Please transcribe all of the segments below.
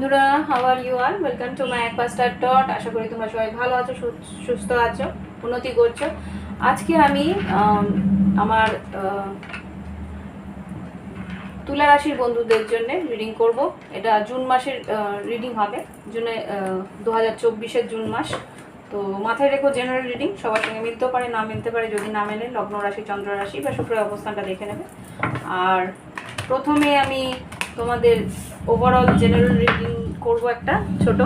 বন্ধুরা, how are you আর welcome to my একপাস্টার ডট। আশা করি তোমরা সবাই ভালো আছো, সুস্থ আছো, উন্নতি করছো। আজকে আমি আমার তুলা রাশির বন্ধুদের জন্য রিডিং করব। এটা জুন মাসের রিডিং হবে, জুনে 2024-এর জুন মাস। তো মাথায় রেখো, জেনারেল রিডিং সবার সঙ্গে মিলতেও পারে, না মিলতে পারে। যদি না মেলে লগ্ন রাশি, চন্দ্র রাশি বা শুক্রের অবস্থানটা দেখে নেবে। আর প্রথমে আমি তোমাদের ওভারঅল জেনারেল রিডিং করব একটা ছোট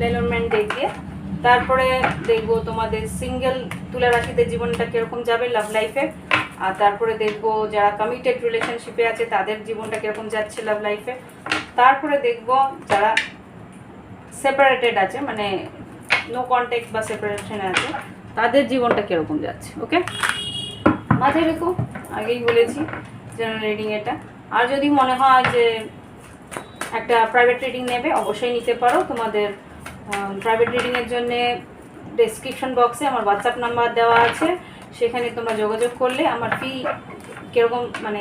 লেনমেন্ট দেখিয়ে। তারপরে দেখবো তোমাদের সিঙ্গেল তুলা রাশিদের জীবনটা কীরকম যাবে লাভ লাইফে। আর তারপরে দেখবো যারা কমিটেড রিলেশনশিপে আছে তাদের জীবনটা কীরকম যাচ্ছে লাভ লাইফে। তারপরে দেখবো যারা সেপারেটেড আছে, মানে নো কন্ট্যাক্ট বা সেপারেশনে আছে, তাদের জীবনটা কীরকম যাচ্ছে। ওকে, মাথায় রেখো, আগেই বলেছি জেনারেল রিডিং এটা। আর যদি মনে হয় যে একটা প্রাইভেট রিডিং নেবে, অবশ্যই নিতে পারো। তোমাদের প্রাইভেট রিডিংয়ের জন্যে ডেসক্রিপশন বক্সে আমার হোয়াটসঅ্যাপ নাম্বার দেওয়া আছে, সেখানে তোমরা যোগাযোগ করলে আমার ফি কীরকম, মানে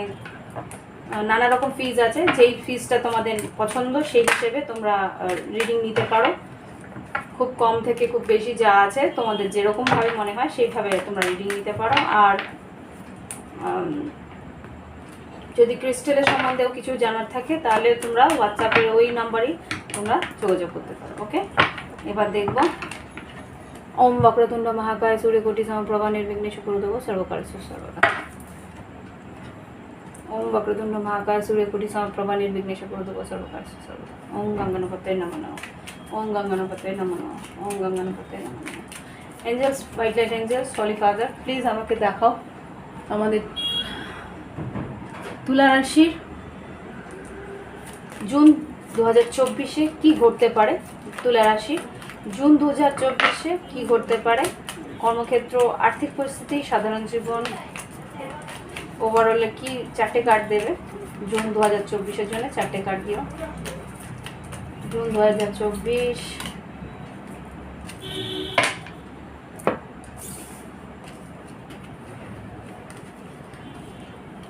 নানা রকম ফিজ আছে, যেই ফিজটা তোমাদের পছন্দ সেই হিসেবে তোমরা রিডিং নিতে পারো। খুব কম থেকে খুব বেশি যা আছে তোমাদের যেরকমভাবে মনে হয় সেইভাবে তোমরা রিডিং নিতে পারো। আর যদি ক্রিস্টালের সম্বন্ধেও কিছু জানার থাকে তাহলে তোমরা হোয়াটসঅ্যাপের ওই নাম্বারেই তোমরা যোগাযোগ করতে পারো। ওকে, এবার দেখব। ওম বক্রতুণ্ড মহাকায় সূর্যকোটি সমপ্রভা নির্বিঘ্নেষু কুরুদেব সর্বকার্যেষু সর্বদা। ওম বক্রতুণ্ড মহাকায় সূর্যকোটি সমপ্রভা নির্বিঘ্নেষু কুরুদেব সর্বকার্যেষু সর্বদা। ওম গঙ্গানপতে নমঃ নমঃ। ওম গঙ্গানপতে নমঃ নমঃ। ওম গঙ্গানপতে নমঃ নমঃ। Angels, white light angels, holy father, please আমাকে দেখাও আমাদের তুলা রাশির জুন 2024-এ কী ঘটতে পারে। তুলা রাশির জুন 2024-এ কী ঘটতে পারে, কর্মক্ষেত্র, আর্থিক পরিস্থিতি, সাধারণ জীবন, ওভারঅলে কি। 4টে কার্ড দেবে জুন 2024-এর জন্য। 4টে কার্ড দিও। জুন 2024।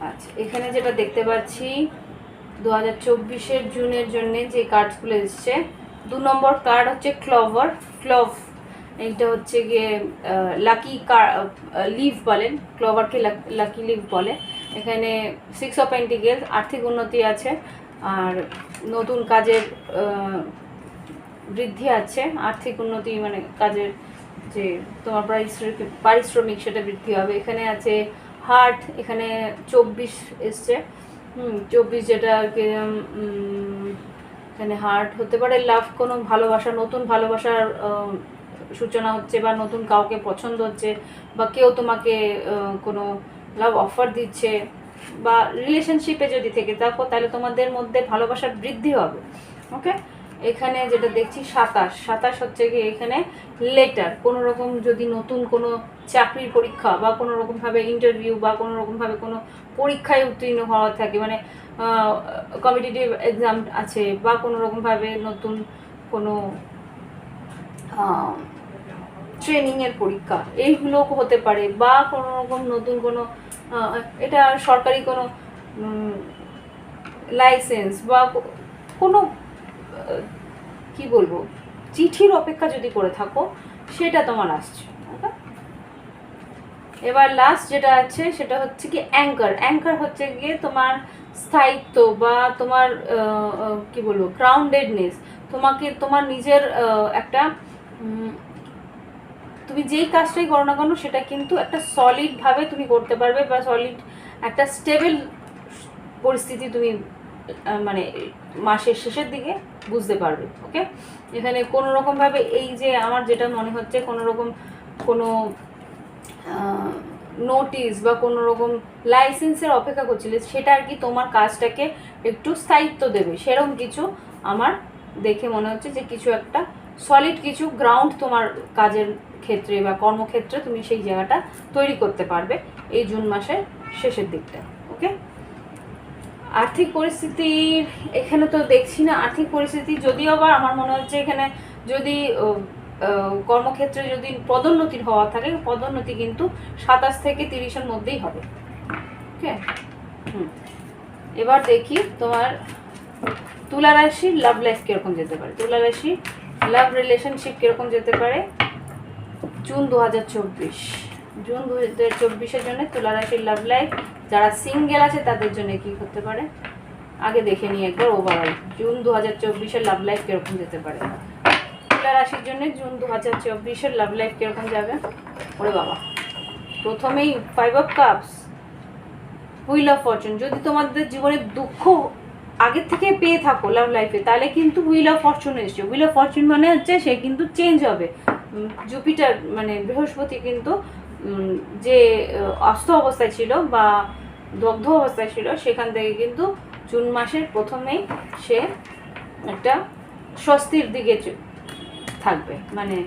আচ্ছা, এখানে যেটা দেখতে পাচ্ছি 2024-এর জুনের জন্য যে কার্ডসগুলো এসছে, 2 নম্বর কার্ড হচ্ছে ক্লভ। এইটা হচ্ছে গিয়ে লাকি লিভ বলেন, ক্লভারকে লাকি লিভ বলে। এখানে 6 অফ পেন্টিকেলস, আর্থিক উন্নতি আছে, আর নতুন কাজের বৃদ্ধি আছে। আর্থিক উন্নতি মানে কাজের যে তোমার পারিশ্রমিক সেটা বৃদ্ধি হবে। এখানে আছে হার্ট, এখানে 24 এসছে। 24 যেটা আর কি, এখানে হার্ট হতে পারে লাভ, কোনো ভালোবাসা, নতুন ভালোবাসার সূচনা হচ্ছে, বা নতুন কাউকে পছন্দ হচ্ছে, বা কেউ তোমাকে কোনো লাভ অফার দিচ্ছে, বা রিলেশনশিপে যদি থেকে থাকো তাহলে তোমাদের মধ্যে ভালোবাসার বৃদ্ধি হবে। ওকে, এখানে যেটা দেখছি 27 হচ্ছে কি, এখানে লেটার, কোনো রকম যদি নতুন কোনো চাকরির পরীক্ষা বা কোনো রকমভাবে ইন্টারভিউ বা কোনো রকমভাবে কোনো পরীক্ষায় উত্তীর্ণ হওয়া থাকে, মানে কম্পিটিটিভ এক্সাম আছে, বা কোনো রকমভাবে নতুন কোনো ট্রেনিংয়ের পরীক্ষা, এইগুলো হতে পারে, বা কোনো রকম নতুন কোনো এটা সরকারি কোনো লাইসেন্স বা কোনো কি বলবো চিঠির অপেক্ষা যদি করে থাকো সেটা তোমার আসছে। ওকে, এবার লাস্ট যেটা আছে সেটা হচ্ছে কি অ্যাঙ্কার হচ্ছে গিয়ে তোমার স্থায়িত্ব, বা তোমার কি বলবো গ্রাউন্ডেডনেস। তোমাকে তোমার নিজের একটা তুমি যেই কাজটাই করো না কেন সেটা কিন্তু একটা সলিডভাবে তুমি করতে পারবে, বা সলিড একটা স্টেবল পরিস্থিতি তুমি মানে মাসের শেষের দিকে বুঝতে পারবে। ওকে, এখানে কোনো রকমভাবে এই যে আমার যেটা মনে হচ্ছে কোনো রকম কোনো নোটিশ বা কোনো রকম লাইসেন্সের অপেক্ষা করছিলে, সেটা আর কি তোমার কাজটাকে একটু স্থায়িত্ব দেবে। সেরকম কিছু আমার দেখে মনে হচ্ছে যে কিছু একটা সলিড কিছু গ্রাউন্ড তোমার কাজের ক্ষেত্রে বা কর্মক্ষেত্রে তুমি সেই জায়গাটা তৈরি করতে পারবে এই জুন মাসের শেষের দিকটা। ওকে, আর্থিক পরিস্থিতির এখানে তো দেখছি না আর্থিক পরিস্থিতি, যদিও আবার আমার মনে হচ্ছে এখানে যদি কর্মক্ষেত্রে যদি পদোন্নতির হওয়া থাকে, পদোন্নতি কিন্তু 27 থেকে 30-এর মধ্যেই হবে। ওকে, এবার দেখি তোমার তুলা রাশির লাভ লাইফ কীরকম যেতে পারে, তুলা রাশির লাভ রিলেশনশিপ কীরকম যেতে পারে জুন 2024, জুন 2024-এর জন্য তুলা রাশির লাভ লাইফ। যারা সিঙ্গেল আছে তাদের জন্য কী করতে পারে আগে দেখে নিই একবার ওভারঅল। জুন 2024-এর লাভ লাইফ কীরকম যেতে পারে তুলা রাশির জন্য, জুন 2024-এর লাভ লাইফ কীরকম যাবে। ওরে বাবা, প্রথমেই 5 of cups, wheel of Fortune. যদি তোমাদের জীবনে দুঃখ আগের থেকে পেয়ে থাকো লাভ লাইফে, তাহলে কিন্তু হুইল অফ ফরচুন এসছে। হুইল অফ ফরচুন মানে হচ্ছে সে কিন্তু চেঞ্জ হবে। জুপিটার মানে বৃহস্পতি কিন্তু যে অস্ত অবস্থায় ছিল বা দগ্ধ অবস্থায় ছিল, সেখান থেকে কিন্তু জুন মাসের প্রথমেই সে একটা স্বস্তির দিকে থাকবে, মানে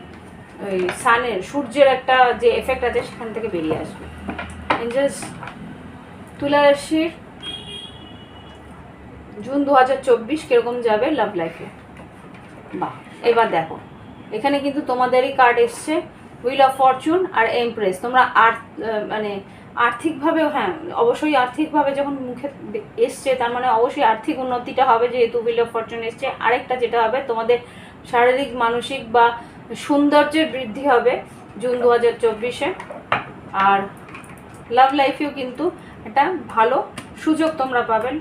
ওই সানের সূর্যের একটা যে এফেক্ট আছে সেখান থেকে বেরিয়ে আসবে। এঞ্জেলস তুলা রাশির জুন 2024 কীরকম যাবে লাভ লাইফে। বাহ, এবার দেখো এখানে কিন্তু তোমাদেরই কার্ড এসছে, হুইল অফ ফরচুন আর এমপ্রেস। তোমরা মানে আর্থিকভাবে, হ্যাঁ অবশ্যই আর্থিকভাবে যখন মুখে এসছে তার মানে অবশ্যই আর্থিক উন্নতিটা হবে, যেহেতু হুইল অফ ফরচুন এসছে। আরেকটা যেটা হবে, তোমাদের শারীরিক মানসিক বা সৌন্দর্যের বৃদ্ধি হবে জুন 2024-এ। আর লাভ লাইফেও কিন্তু একটা ভালো সুযোগ তোমরা পাবেন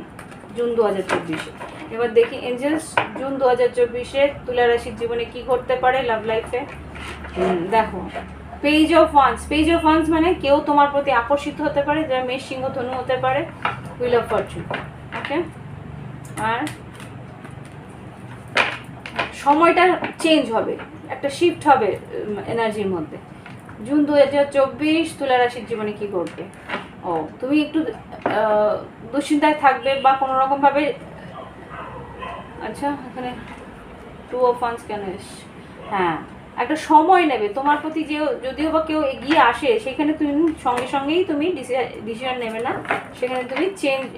জুন 2024-এ। এবার দেখি এঞ্জেলস জুন 2024-এ তুলা রাশির জীবনে কি ঘটতে পারে লাভ লাইফে। দেখো page of wands, page of wands মানে কেউ তোমার প্রতি আকর্ষিত হতে পারে, যারা মেষ সিংহ ধনু হতে পারে। হুইল অফ ফরচুন, ওকে। আর সময়টা চেঞ্জ হবে, একটা শিফট হবে এনার্জির মধ্যে। জুন 2024 তুলা রাশির জীবনে কি ঘটবে। ও, তুমি একটু দুশ্চিন্তায় থাকবে বা কোনো রকমভাবে, আচ্ছা এখানে 2 অফ ওয়ান্স কেন এসছে। হ্যাঁ, একটা সময় নেবে তোমার প্রতি, যে যদিও বা কেউ এগিয়ে আসে সেখানে তুমি সঙ্গে সঙ্গেই তুমি ডিসিশন নেবে না, সেখানে তুমি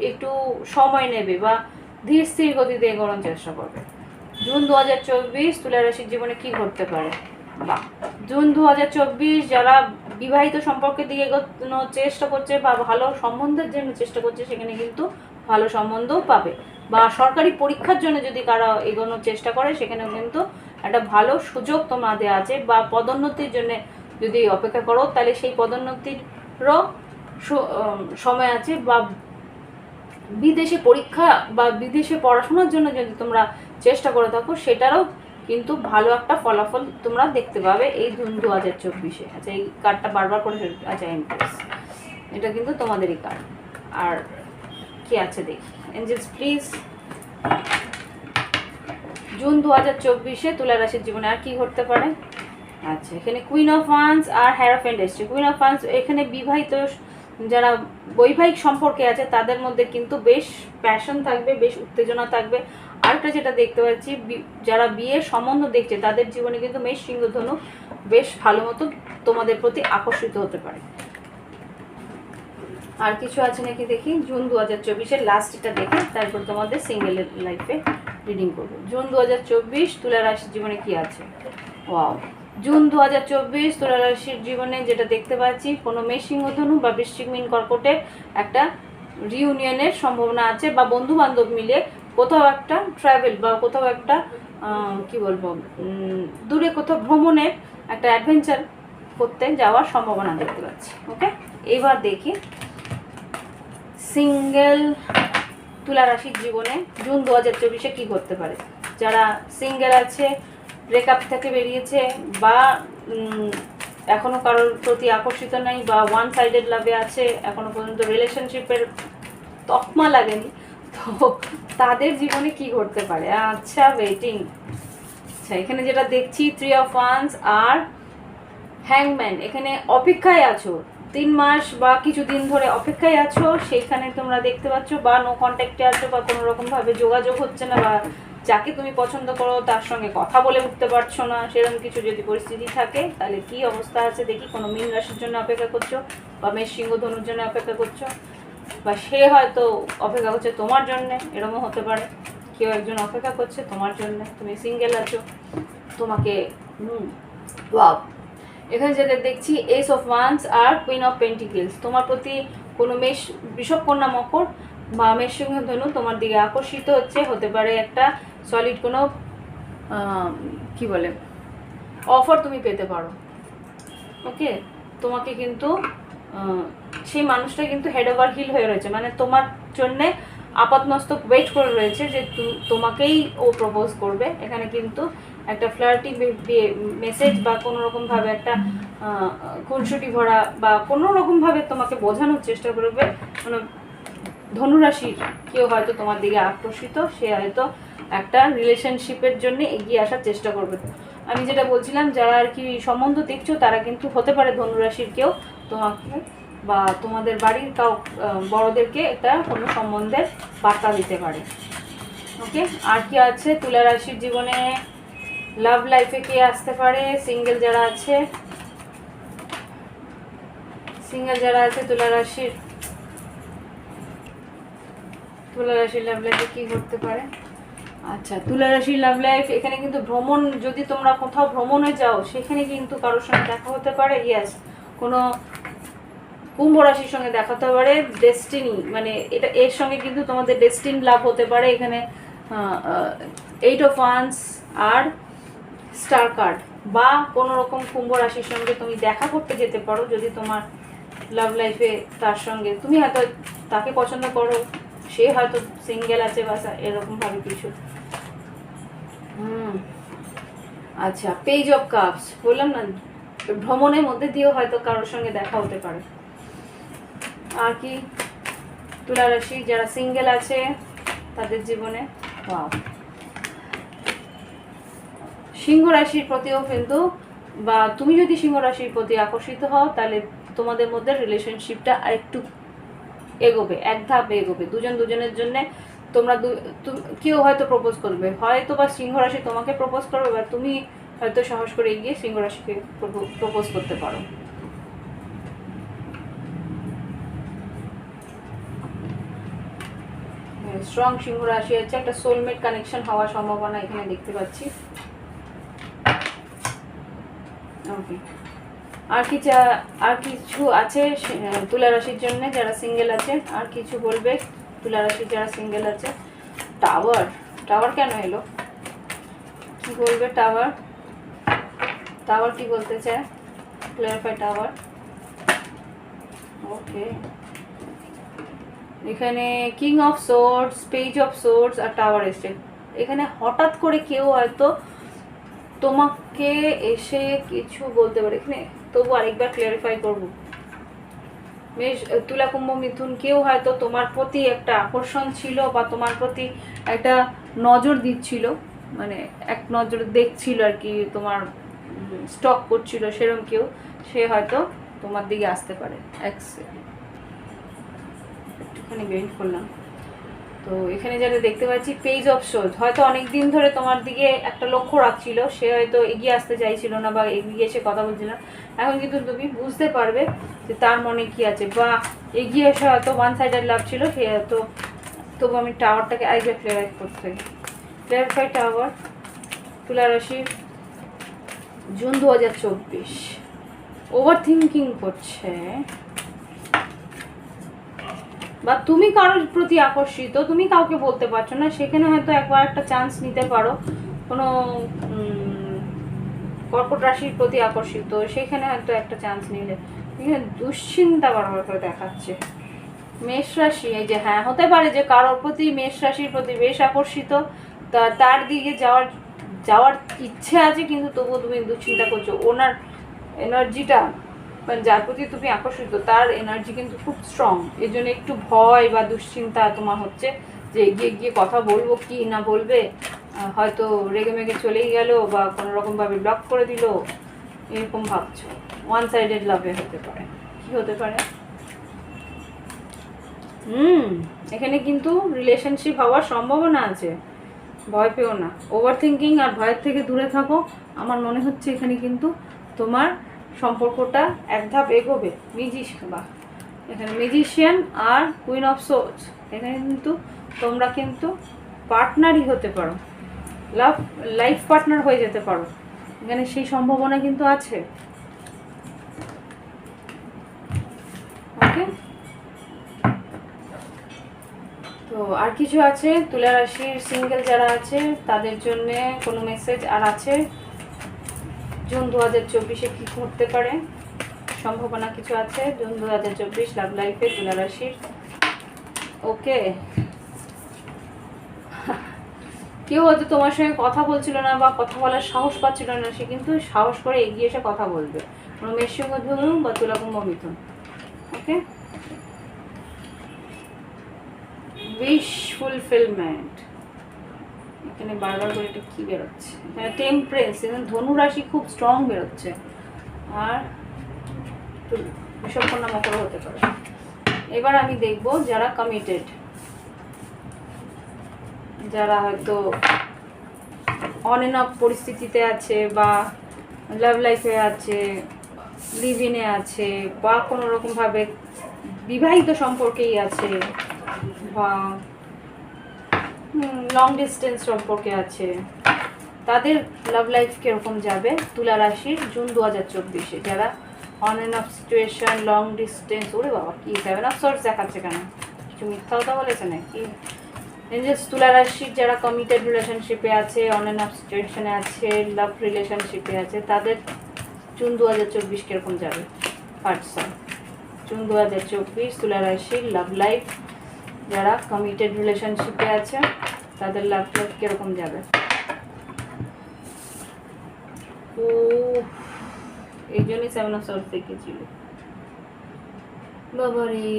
একটু সময় নেবে বা ধীর স্থির গতিতে এগোনোর চেষ্টা করবে। জুন 2024 তুলা রাশির জীবনে কি ঘটতে পারে। বা জুন 2024 যারা বিবাহিত সম্পর্কের দিকে এগোনোর চেষ্টা করছে বা ভালো সম্বন্ধের জন্য চেষ্টা করছে, সেখানে কিন্তু ভালো সম্বন্ধও পাবে। বা সরকারি পরীক্ষার জন্য যদি কারা এগোনোর চেষ্টা করে, সেখানেও কিন্তু একটা ভালো সুযোগ তোমাদের আছে। বা পদোন্নতির জন্য যদি অপেক্ষা করো, তাহলে সেই পদোন্নতিরও সময় আছে। বা বিদেশে পরীক্ষা বা বিদেশে পড়াশোনার জন্য যদি তোমরা চেষ্টা করে থাকো, সেটারও কিন্তু ভালো একটা ফলাফল তোমরা দেখতে পাবে এই জুন 2024-এ। আচ্ছা, এই কার্ডটা বারবার করে, আচ্ছা এমপ্রেস, এটা কিন্তু তোমাদেরই কার্ড। আর কি আছে দেখি এঞ্জেলস প্লিজ, জুন 2024-এ তুলা রাশির জীবনে আর কি ঘটতে পারে। আচ্ছা, এখানে কুইন অফ ওয়ান্স আর হ্যারোফেন্ট এসছে। কুইন অফ ওয়ান্স এখানে বিবাহিত যারা বৈবাহিক সম্পর্কে আছে তাদের মধ্যে কিন্তু বেশ প্যাশন থাকবে, বেশ উত্তেজনা থাকবে। আরেকটা যেটা দেখতে পাচ্ছি, যারা বিয়ের সম্বন্ধ দেখছে তাদের জীবনে কিন্তু মেষ সিংহ ধনু বেশ ভালো মতো তোমাদের প্রতি আকর্ষিত হতে পারে। আর কিছু আছে নাকি দেখি, জুন 2024-এর লাস্টটা দেখে তারপর তোমাদের সিঙ্গেলের লাইফে রিডিং করবো। জুন 2024 তুলা রাশির জীবনে কি আছে। ওয়াও, জুন 2024 তুলা রাশির জীবনে যেটা দেখতে পাচ্ছি, কোনো মেষ সিংহ ধনু বা বৃশ্চিক মীন কর্কটের একটা রিউনিয়নের সম্ভাবনা আছে। বা বন্ধু বান্ধব মিলে কোথাও একটা ট্রাভেল বা কোথাও একটা কি বলবো, দূরে কোথাও ভ্রমণের একটা অ্যাডভেঞ্চার করতে যাওয়ার সম্ভাবনা দেখতে পাচ্ছি। ওকে, এবার দেখি সিঙ্গেল তুলা রাশির জীবনে জুন 2024-এ কী করতে পারে। যারা সিঙ্গেল আছে, ব্রেকআপ থেকে বেরিয়েছে, বা এখনও কারোর প্রতি আকর্ষিত নেই, বা ওয়ান সাইডেড লাভে আছে, এখনও পর্যন্ত রিলেশনশিপের তকমা লাগেনি, তো তাদের জীবনে কি ঘটতে পারে। আচ্ছা ওয়েটিং, আচ্ছা এখানে যেটা দেখছি 3 অফ ওয়ান্স আর হ্যাংম্যান। এখানে অপেক্ষায় আছো, 3 মাস বা কিছুদিন ধরে অপেক্ষায় আছো, সেইখানে তোমরা দেখতে পাচ্ছ। বা নো কন্ট্যাক্টে আছো, বা কোনো রকমভাবে যোগাযোগ হচ্ছে না, বা যাকে তুমি পছন্দ করো তার সঙ্গে কথা বলে উঠতে পারছো না, সেরকম কিছু যদি পরিস্থিতি থাকে, তাহলে কি অবস্থা আছে দেখি। কোনো মীন রাশির জন্য অপেক্ষা করছো, বা মেষ সিংহ ধনুর জন্য অপেক্ষা করছো, বা সে হয়তো অপেক্ষা করছে তোমার জন্যে, এরকমও হতে পারে। কেউ একজন অপেক্ষা করছে তোমার জন্য, তুমি সিঙ্গেল আছো, তোমাকে ওয়াও। এখানে যেটা দেখছি এস অফ ওয়ান্স আর কুইন অফ পেন্টিকেলস। তোমার প্রতি কোনো মেষ, বৃষভ, কন্যা, মকর বা মেষসিংহ ধনু তোমার দিকে আকর্ষিত হচ্ছে, হতে পারে একটা সলিড কোনো কি বলে অফার তুমি পেতে পারো। ওকে, তোমাকে কিন্তু সেই মানুষটা কিন্তু হেড ওভার হিল হয়ে রয়েছে, মানে তোমার জন্যে আপাতমস্তক ওয়েট করে রয়েছে যে তোমাকেই ও প্রপোজ করবে। এখানে কিন্তু একটা ফ্লার্টি মেসেজ বা কোনো রকমভাবে একটা খুনসুটি ভরা বা কোনো রকমভাবে তোমাকে বোঝানোর চেষ্টা করবে। মানে ধনুরাশির কেউ হয়তো তোমার দিকে আকর্ষিত, সে হয়তো একটা রিলেশনশিপের জন্য এগিয়ে আসার চেষ্টা করবে। আমি যেটা বলছিলাম, যারা আর কি সম্বন্ধ দেখছো তারা কিন্তু হতে পারে ধনুরাশির কেউ তোমাকে বা তোমাদের বাড়ির বড়দেরকে এটা কোনো সম্বন্ধের বার্তা দিতে পারে। ওকে, আর কি আছে তুলা রাশির জীবনে? লাভ লাইফে কে আসতে পারে? সিঙ্গেল যারা আছে, তুলা রাশির লাভ লাইফে কি করতে পারে? আচ্ছা, তুলা রাশির লাভ লাইফ, এখানে কিন্তু ভ্রমণ, যদি তোমরা কোথাও ভ্রমণে যাও সেখানে কিন্তু কারোর সঙ্গে দেখা হতে পারে। ইয়েস, কোনো কুম্ভ রাশির সঙ্গে দেখা হতে পারে। ডেস্টিনি, মানে এটা এর সঙ্গে কিন্তু তোমাদের ডেস্টিন লাভ হতে পারে। এখানে 8 অফ ওয়ান্স আর স্টার কার্ড, বা কোনো রকম কুম্ভ রাশির সঙ্গে তুমি দেখা করতে যেতে পারো যদি তোমার লাভ লাইফে তার সঙ্গে তুমি হয়তো তাকে পছন্দ করো, সে হয়তো সিঙ্গেল আছে বা এরকমভাবে কিছু। আচ্ছা, পেজ অফ কাপস, বললাম না ভ্রমণের মধ্যে দিয়েও হয়তো কারোর সঙ্গে দেখা হতে পারে। আর কি তুলা রাশি যারা সিঙ্গেল আছে তাদের জীবনে, সিংহ রাশির প্রতিও কিন্তু, বা তুমি যদি সিংহ রাশির প্রতি আকর্ষিত হও তাহলে তোমাদের মধ্যে রিলেশনশিপটা আরেকটু এগোবে, এক ধাপ এগোবে দুজন দুজনের জন্য। তোমরা কেউ হয়তো প্রপোজ করবে, হয়তো বা সিংহ রাশি তোমাকে প্রপোজ করবে, বা তুমি হয়তো সাহস করে গিয়ে সিংহ রাশিকে প্রপোজ করতে পারো। স্ট্রং সিংহ রাশি আছে, একটা সোলমেট কানেকশন হওয়ার সম্ভাবনা এখানে দেখতে পাচ্ছি। ওকে, আর কিছু আছে তুলা রাশির জন্য যারা সিঙ্গেল আছে? আর কিছু বলবে তুলা রাশির যারা সিঙ্গেল আছে? টাওয়ার কেন এলো? কি বলবে টাওয়ার কি বলতে চায়? Clarify tower. ওকে, এখানে king of swords, page of swords আর টাওয়ার এসছে। এখানে হঠাৎ করে কেউ হয়তো তোমাকে এসে কিছু বলতে পারে। এখানে তবু আরেকবার ক্লিয়ারিফাই করব, তুলা কুম্ভ মিথুন কেউ হয়তো তোমার প্রতি একটা আকর্ষণ ছিল বা তোমার প্রতি একটা নজর দিচ্ছিল, মানে এক নজর দেখছিল আর কি, তোমার স্টক করছিল সেরকম কেউ, সে হয়তো তোমার দিকে আসতে পারে। একটুখানি বেন্ড করলাম। তো এখানে যেটা দেখতে পাচ্ছি পেজ অফ সোর্স, হয়তো অনেক দিন ধরে তোমার দিকে একটা লক্ষ্য রাখছিল, সে হয়তো এগিয়ে আসতে চাইছিল না বা এগিয়ে এসে কথা বলছিল না। এখন কিন্তু তুমি বুঝতে পারবে যে তার মনে কি আছে, বা এগিয়ে এসে হয়তো ওয়ান সাইডেড লাভ ছিল, সে হয়তো। তবু আমি টাওয়ারটাকে আরেকবার ক্লিয়ার করতে থাকি। ক্লিয়ারিফাই টাওয়ার তুলা রাশি জুন 2024। ওভার থিঙ্কিং করছে, বা তুমি কারোর প্রতি আকর্ষিত, তুমি কাউকে বলতে পারছো না, সেখানে হয়তো একবার একটা চান্স নিতে পারো। কোনো কর্কট রাশির প্রতি আকর্ষিত, সেখানে হয়তো একটা চান্স নিলে। এখানে দুশ্চিন্তা বারবার করে দেখাচ্ছে। মেষ রাশি, এই যে হ্যাঁ, হতে পারে যে কারোর প্রতি মেষ রাশির প্রতি বেশ আকর্ষিত, তার দিকে যাওয়ার ইচ্ছে আছে, কিন্তু তবুও তুমি দুশ্চিন্তা করছো। ওনার এনার্জিটা, মানে যার প্রতি তুমি আকর্ষিত তার এনার্জি কিন্তু খুব স্ট্রং, এই জন্য একটু ভয় বা দুশ্চিন্তা তোমার হচ্ছে যে এগিয়ে গিয়ে কথা বলবো কি না বলবে, হয়তো রেগে মেগে চলেই গেল বা কোনো রকমভাবে ব্লক করে দিল, এরকম ভাবছো। ওয়ান সাইডেড লাভে হতে পারে। কি হতে পারে? এখানে কিন্তু রিলেশনশিপ হওয়ার সম্ভাবনা আছে, ভয় পেও না। ওভার থিঙ্কিং আর ভয়ের থেকে দূরে থাকো। আমার মনে হচ্ছে এখানে কিন্তু তোমার সম্পর্কটা এক ধাপ এগোবে। এখানে ম্যাজিশিয়ান আর কুইন অফ সোর্স, এখানে কিন্তু তোমরা কিন্তু পার্টনারই হতে পারো, লাইফ পার্টনার হয়ে যেতে পারো, এখানে সেই সম্ভাবনা কিন্তু আছে। ওকে, তো আর কিছু আছে তুলা রাশির সিঙ্গেল যারা আছে তাদের জন্য কোনো মেসেজ আর আছে? জুন 2024-এ কী ঘটতে পারে, সম্ভাবনা কিছু আছে জুন 2024 লাভ লাইফে তুলা রাশির? ওকে, কেউ হয়তো তোমার সঙ্গে কথা বলছিল না বা কথা বলার সাহস পাচ্ছিল না, সে কিন্তু সাহস করে এগিয়ে এসে কথা বলবে, কোনো মেষকুম্ভ ধরুন বা তুলা কুম্ভ মিথুন। ওকে, উইশ ফুলফিলমেন্ট, এখানে বারবার করে এটা কী বেরোচ্ছে? হ্যাঁ, টেম্পারেন্স, এখানে ধনু রাশি খুব স্ট্রং বেরোচ্ছে। আর বিষবকন্যা মকর হতে পারে। এবার আমি দেখব যারা কমিটেড, যারা হয়তো অন এন্ড অফ পরিস্থিতিতে আছে বা লাভ লাইফে আছে, লিভ ইনে আছে, বা কোনো রকমভাবে বিবাহিত সম্পর্কেই আছে, বা লং ডিস্টেন্স সম্পর্কে আছে, তাদের লাভ লাইফ কীরকম যাবে তুলা রাশির জুন 2024-এ? যারা on and of situation, long distance, ওরে বাবা কি 7 অফ সোর্স দেখাচ্ছে কেন? কিছু মিথ্যা কথা বলেছে নাকি? এঞ্জেলস তুলা রাশির যারা কমিটেড রিলেশনশিপে আছে, অন অ্যান্ড অফ সিচুয়েশনে আছে, লাভ রিলেশনশিপে আছে, তাদের জুন 2024 কীরকম যাবে? পার্সন জুন 2024 তুলা রাশির লাভ লাইফ যারা কমিটেড রিলেশনশিপে আছে তাদের লাভ লাইফ কীরকম যাবে? ও, এই জন্যই 7 অফ সোর্স দেখেছিল বাবারে।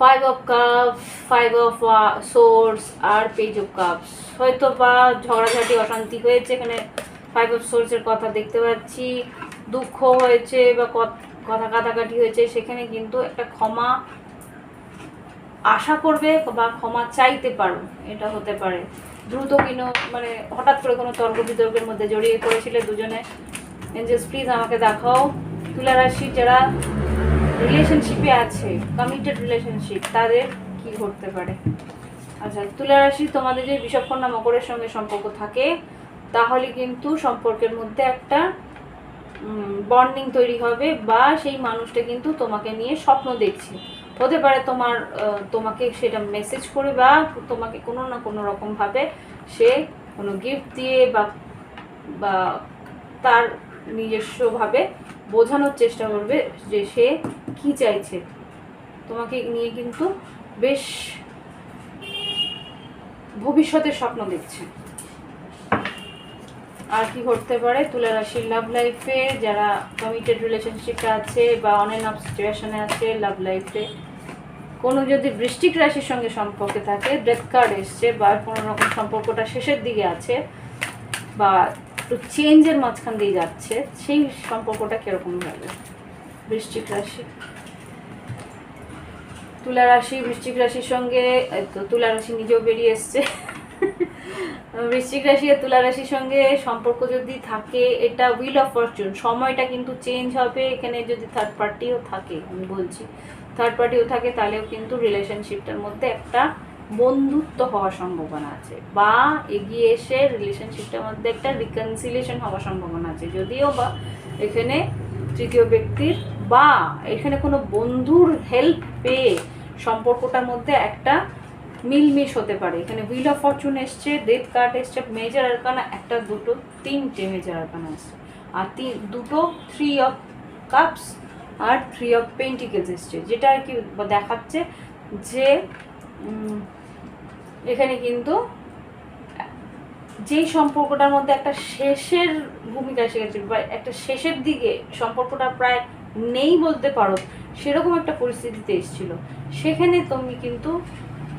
5 অফ কাপস, 5 অফ সোর্স আর পেজ অফ কাপস। হয়তো বা ঝগড়াঝাটি অশান্তি হয়েছে, এখানে 5 অফ সোর্সের কথা দেখতে পাচ্ছি, দুঃখ হয়েছে বা কথা কাটাকাটি হয়েছে, সেখানে কিন্তু একটা ক্ষমা আশা করবে বা ক্ষমা চাইতে পারো, এটা হতে পারে। দ্রুত কিনো মানে হঠাৎ করে কোনো তর্ক বিতর্কের মধ্যে জড়িয়ে পড়েছিলে দুজনে। এঞ্জেলস প্লিজ আমাকে দেখাও তুলা রাশির যারা রিলেশনশিপে আছে, কমিটেড রিলেশনশিপ, তাদের কি ঘটতে পারে? আচ্ছা, তুলা রাশি তোমাদের যে বিষবকন্যা মকরের সঙ্গে সম্পর্ক থাকে, তাহলে কিন্তু সম্পর্কের মধ্যে একটা বন্ডিং তৈরি হবে, বা সেই মানুষটা কিন্তু তোমাকে নিয়ে স্বপ্ন দেখছে। হতে পারে তোমাকে সেটা মেসেজ করে বা তোমাকে কোনো না কোনো রকমভাবে সে কোনো গিফট দিয়ে বা তার নিজস্বভাবে বোঝানোর চেষ্টা করবে যে সে কি চাইছে। তোমাকে নিয়ে কিন্তু বেশ ভবিষ্যতের স্বপ্ন দেখছে। আর কি ঘটতে পারে তুলা রাশির লাভ লাইফে যারা কমিটেড রিলেশনশিপে আছে বা অন অ্যান্ড অফ সিচুয়েশনে আছে? লাভ লাইফে কোনো যদি বৃশ্চিক রাশির সঙ্গে সম্পর্কে থাকে, ডেথ কার্ড এসছে, বা কোনো রকম সম্পর্কটা শেষের দিকে আছে বা একটু চেঞ্জের মাঝখান দিয়ে যাচ্ছে, সেই সম্পর্কটা কীরকম হবে? বৃশ্চিক রাশি, তুলা রাশি, বৃশ্চিক রাশির সঙ্গে তো তুলা রাশি নিজেও বেরিয়ে এসছে। বৃশ্চিক রাশি আর তুলা রাশির সঙ্গে সম্পর্ক যদি থাকে, এটা হুইল অফ ফরচুন, সময়টা কিন্তু চেঞ্জ হবে। এখানে যদি থার্ড পার্টিও থাকে, আমি বলছি থার্ড পার্টিও থাকে, তাহলেও কিন্তু রিলেশনশিপটার মধ্যে একটা বন্ধুত্ব হওয়ার সম্ভাবনা আছে, বা এগিয়ে এসে রিলেশনশিপটার মধ্যে একটা রিকনসিলিয়েশন হওয়ার সম্ভাবনা আছে। যদিও বা এখানে তৃতীয় ব্যক্তির বা এখানে কোনো বন্ধুর হেল্প পেয়ে সম্পর্কটার মধ্যে একটা মিলমিশ হতে পারে। এখানে হুইল অফ ফরচুন এসছে, ডেথ কার্ড এসছে, মেজর আরকানা একটা, দুটো, তিনটে মেজর আরকানা এসছে, আর দুটো 3 অফ কাপস আর 3 অফ পেন্টিকেলস এসছে, যেটা আর কি দেখাচ্ছে যে এখানে কিন্তু যেই সম্পর্কটার মধ্যে একটা শেষের ভূমিকা এসে গেছে, বা একটা শেষের দিকে সম্পর্কটা প্রায় নেই বলতে পারো, সেরকম একটা পরিস্থিতিতে এসেছিল। সেখানে তুমি কিন্তু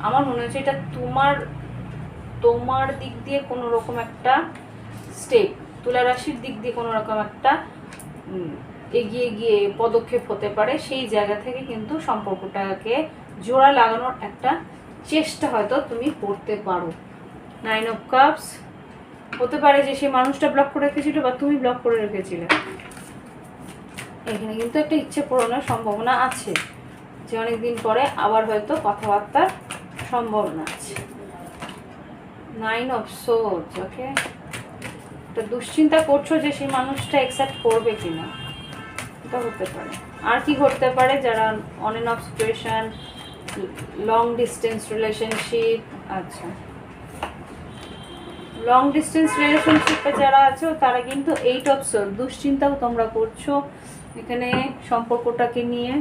আমার মনে হচ্ছে এটা তোমার দিক দিয়ে কোনো রকম একটা স্টেপ, তুলা রাশির দিক দিয়ে কোনো রকম একটা এগিয়ে গিয়ে পদক্ষেপ হতে পারে। সেই জায়গা থেকে কিন্তু সম্পর্কটাকে জোড়া লাগানোর একটা চেষ্টা হয়তো তুমি করতে পারো। 9 অফ কাপস, হতে পারে যে সেই মানুষটা ব্লক করে রেখেছিল বা তুমি ব্লক করে রেখেছিলে। এখানে কিন্তু একটা ইচ্ছে পূরণের সম্ভাবনা আছে, যে অনেকদিন পরে আবার হয়তো কথাবার্তার সম্ভাবনা আছে। 9 অফ সোর্স, ওকে, তো দুশ্চিন্তা করছো যে সেই মানুষটা অ্যাকসেপ্ট করবে কিনা, এটা হতে পারে। আর কি ঘটতে পারে যারা on end of situation, long distance relationship. আচ্ছা, লং ডিস্টেন্স রিলেশনশিপে যারা আছো তারা কিন্তু 8 অফ সোর্স, দুশ্চিন্তাও তোমরা করছো এখানে সম্পর্কটাকে নিয়ে।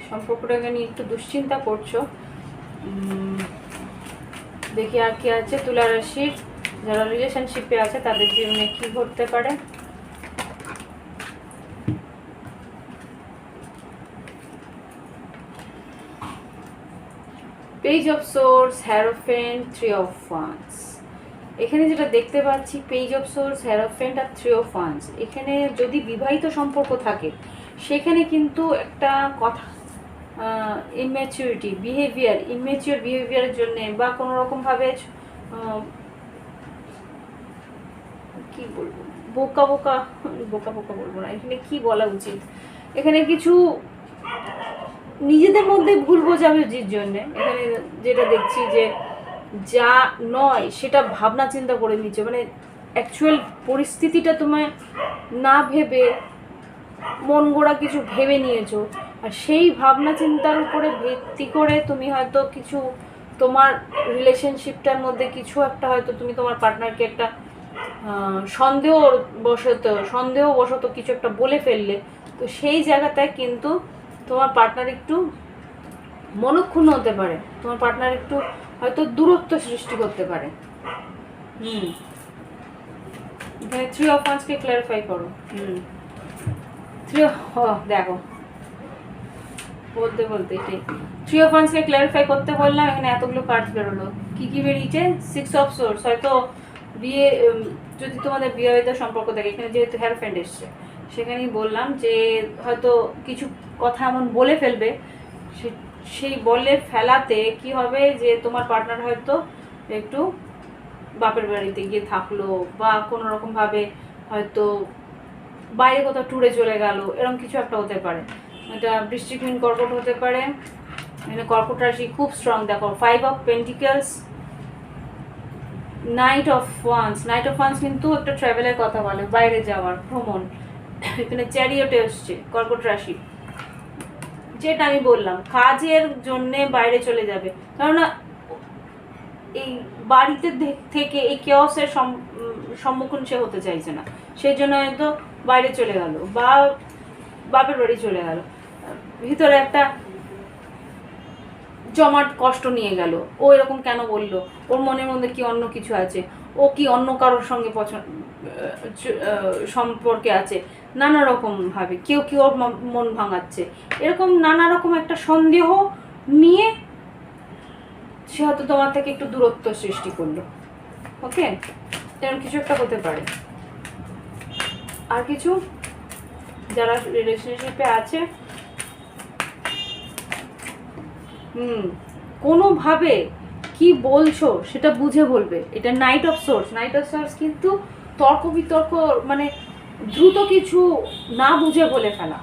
সম্পর্কটাকে নিয়ে একটু দুশ্চিন্তা করছো। দেখি আর কি আছে তুলা রাশির যারা রিলেশনশিপে আছে তাদের জীবনে কি ঘটতে পারে। Page of swords, hierophant, 3 of wands. এখানে যেটা দেখতে পাচ্ছি পেজ অফ সোর্স, হ্যারোফেন্ট আর 3 অফ ওয়ান্স, এখানে যদি বিবাহিত সম্পর্ক থাকে সেখানে কিন্তু একটা কথা ইম্যাচিউরিটি বিহেভিয়ার, ইম্যাচিওর বিহেভিয়ারের জন্য বা কোনো রকমভাবে কি বলবো বোকা বোকা বোকা বোকা বলবো না, এখানে কি বলা উচিত, এখানে কিছু নিজেদের মধ্যে ভুল বোঝাবুঝির জন্যে এখানে যেটা দেখছি যে যা নয় সেটা ভাবনা চিন্তা করে নিচ্ছে, মানে অ্যাকচুয়াল পরিস্থিতিটা তোমায় না ভেবে মন গড়া কিছু ভেবে নিয়েছো, আর সেই ভাবনা চিন্তার উপরে ভিত্তি করে তুমি হয়তো কিছু তোমার রিলেশনশিপটার মধ্যে কিছু একটা হয়তো তুমি তোমার পার্টনারকে একটা সন্দেহবশত কিছু একটা বলে ফেললে, তো সেই জায়গাটায় কিন্তু তোমার পার্টনার একটু মনক্ষুণ্ণ হতে পারে, তোমার পার্টনার একটু হয়তো দূরত্ব সৃষ্টি করতে পারে। এখানে 3 অফ ওয়ান্সকে ক্ল্যারিফাই করো। দেখো বলতে বলতে এটাই 3 অফ ওয়ান্সকে ক্ল্যারিফাই করতে বললাম, এখানে এতগুলো কার্ডস বেরোলো। কি কি বেরিয়েছে? 6 অফ সোর্স, হয়তো বিয়ে যদি তোমাদের বিবাহিত সম্পর্ক থাকে, এখানে যেহেতু হ্যারোফেন্ট এসছে সেখানেই বললাম যে হয়তো কিছু কথা এমন বলে ফেলবে, সেই বলে ফেলাতে কি হবে যে তোমার পার্টনার হয়তো একটু বাপের বাড়িতে গিয়ে থাকলো বা কোনো রকমভাবে হয়তো বাইরে কোথাও ট্যুরে চলে গেল, এরকম কিছু একটা হতে পারে। এটা বৃশ্চিক মিন কর্কট হতে পারে। এখানে কর্কট রাশি খুব স্ট্রং, দেখো 5 of pentacles, night of wands. Night of wands কিন্তু একটা ট্রাভেলের কথা বলে, বাইরে যাওয়ার, ভ্রমণ। এখানে চ্যারিয়টে এসছে কর্কট রাশি, যেটা আমি বললাম কাজের জন্যে বাইরে চলে যাবে, কেননা এই বাড়িতে থেকে এই কেওসের সম্মুখীন সে হতে চাইছে না, সেই জন্য হয়তো বাইরে চলে গেল বা বাপের বাড়ি চলে গেল, ভিতরে একটা জমাট কষ্ট নিয়ে গেল। ও এরকম কেন বললো, ওর মনের মধ্যে কি অন্য কিছু আছে, ও কি অন্য কারোর সঙ্গে সম্পর্কে আছে, নানা রকমভাবে কেউ কি ওর মন ভাঙাচ্ছে, এরকম নানা রকম একটা সন্দেহ নিয়ে সে হয়তো তোমার থেকে একটু দূরত্ব সৃষ্টি করলো। ওকে, এরকম কিছু একটা হতে পারে। আর কিছু যারা রিলেশনশিপে আছে কোনোভাবে কি বলছো সেটা বুঝে বলবে। এটা night of swords. Night of swords কিন্তু তর্ক বিতর্ক, মানে দ্রুত কিছু না বুঝে বলে ফেলা।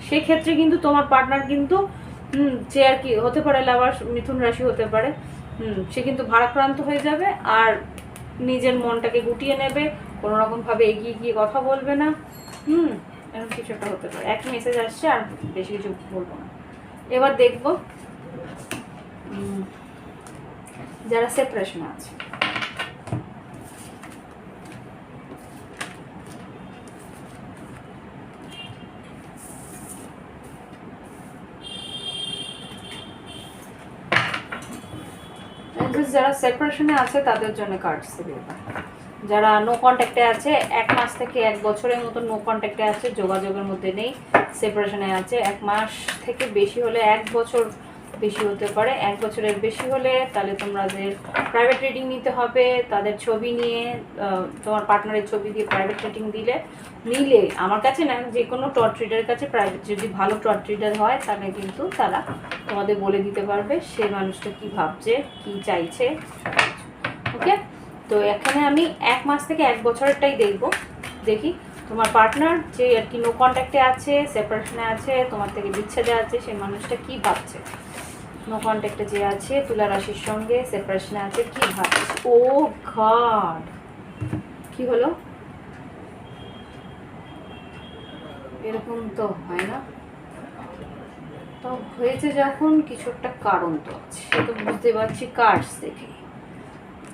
সেক্ষেত্রে কিন্তু তোমার পার্টনার কিন্তু যে আর কি হতে পারে লাভার, মিথুন রাশি হতে পারে, সে কিন্তু ভারাক্রান্ত হয়ে যাবে আর নিজের মনটাকে গুটিয়ে নেবে, কোনো রকমভাবে এগিয়ে গিয়ে কথা বলবে না। এরকম কিছু একটা হতে পারে। এক মেসেজ আসছে, আর বেশি কিছু বলবো না। এবার দেখবো যারা সেপারেশনে আছে। যারা সেপারেশনে আছে তাদের জন্য কার্ডস দেবে। যারা নো কন্ট্যাক্টে আছে, 1 মাস থেকে 1 বছরের মতো নো কন্ট্যাক্টে আছে, যোগাযোগের মধ্যে নেই, সেপারেশনে আছে, 1 মাস থেকে বেশি হলে 1 বছর বেশি হতে পারে। 1 বছরের বেশি হলে তাহলে তোমাদের প্রাইভেট রিডিং নিতে হবে। তাদের ছবি নিয়ে, তোমার পার্টনারের ছবি দিয়ে প্রাইভেট রিডিং নিলে আমার কাছে না, যে কোনো টর্চ রিডারের কাছে প্রাইভেট, যদি ভালো টর্চ রিডার হয় তাহলে কিন্তু তারা তোমাদের বলে দিতে পারবে সে মানুষটা কি ভাবছে, কি চাইছে। ওকে, তো এখানে আমি 1 মাস থেকে 1 বছরেরটাই দেখি তোমার পার্টনার যে আর কি নো কন্ট্যাক্টে আছে, সেপারেশনে আছে, তোমার থেকে বিচ্ছেদে আছে, সেই মানুষটা কি ভাবছে। নো কন্ট্যাক্টে যে আছে তুলা রাশির সঙ্গে, সেপারেশনে আছে, কি ভাবছে। ও গড, কি হলো? এরকম তো হয় না, তো হয়েছে যখন কিছু একটা কারণ তো আছে, সে তো বুঝতে পারছি কার্ডস দেখে।